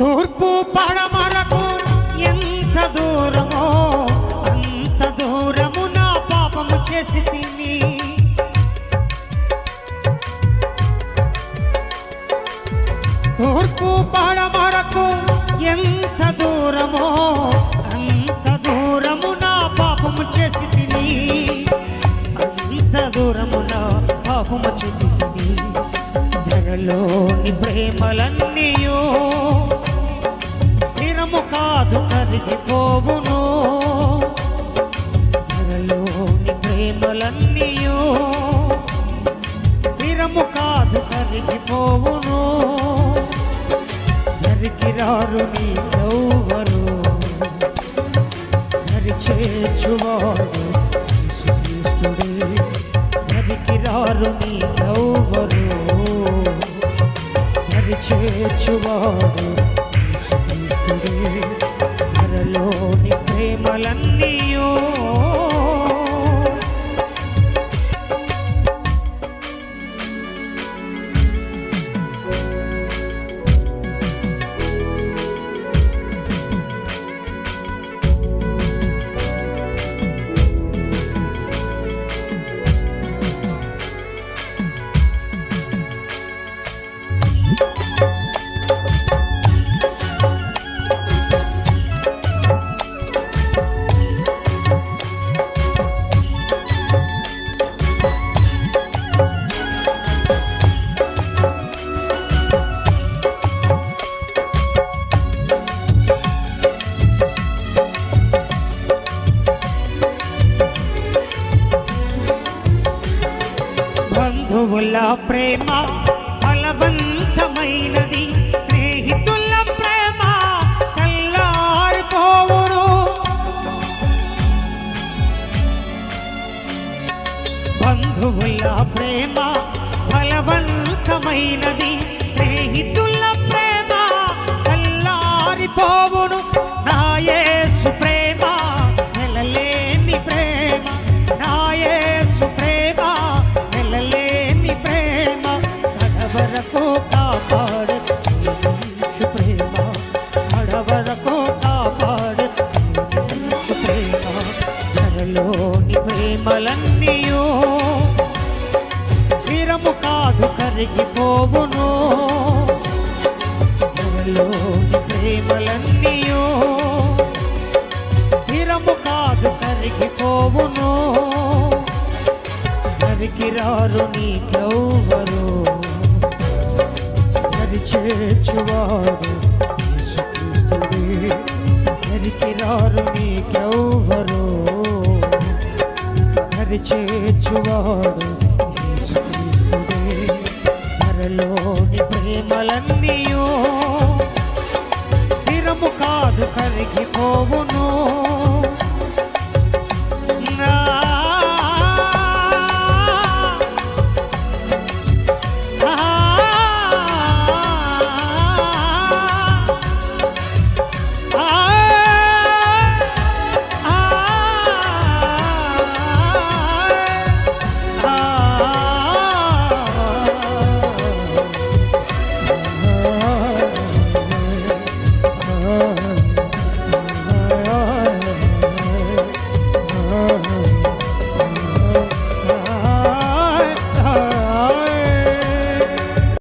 తూర్పు పడమరకు ఎంత దూరమో అంత దూరము నా పాపము చేసి తిని. తూర్పు పడమరకు ఎంత దూరమో అంత దూరము నా పాపము చేసి తిని. అంత దూరము నా పాపము చేసి తిని. ధరలోని ప్రేమలన్నీయో స్థిరము కాదు కరిగిపోవును. ధరలోని ప్రేమలన్నీయో స్థిరము కాదు కరిగిపోవును. ధరికిరారు నీకెవ్వరు, ధరి చేర్చువాడు యేసుక్రీస్తుడే. ధరికిరారు నీకెవ్వరు, ధరి చేర్చువాడు యేసుక్రీస్తుడే. ధరలోని ప్రేమలన్నీయో బంధువుల ప్రేమ బలవంతమైనది, స్నేహితుల ప్రేమ చల్లారిపోవును. బంధువుల ప్రేమ బలవంతమైనది, స్నేహితుల ప్రేమ చల్లారిపోవును. నా యేసు ప్రేమ నెలలేని ప్రేమ, నా యేసు ప్రేమ నెలలేని ప్రేమ. కడవరకు కాపాడు యేసు ప్రేమ, కడవరకు కాపాడు యేసు ప్రేమ. ధరలోని ప్రేమలన్నీయో స్థిరము కాదు కరిగిపోవును. ధరలోని ప్రేమలన్నీయో స్థిరము కాదు కరిగిపోవును. ధరికిరారు నీకెవ్వరు, ధరి చేర్చువాడు యేసుక్రీస్తుడే. ధరికిరారు నీకెవ్వరు, ధరి చేర్చువాడు యేసుక్రీస్తుడే. ధరలోని ప్రేమలన్నీయో స్థిరము కాదు కరిగిపోవును.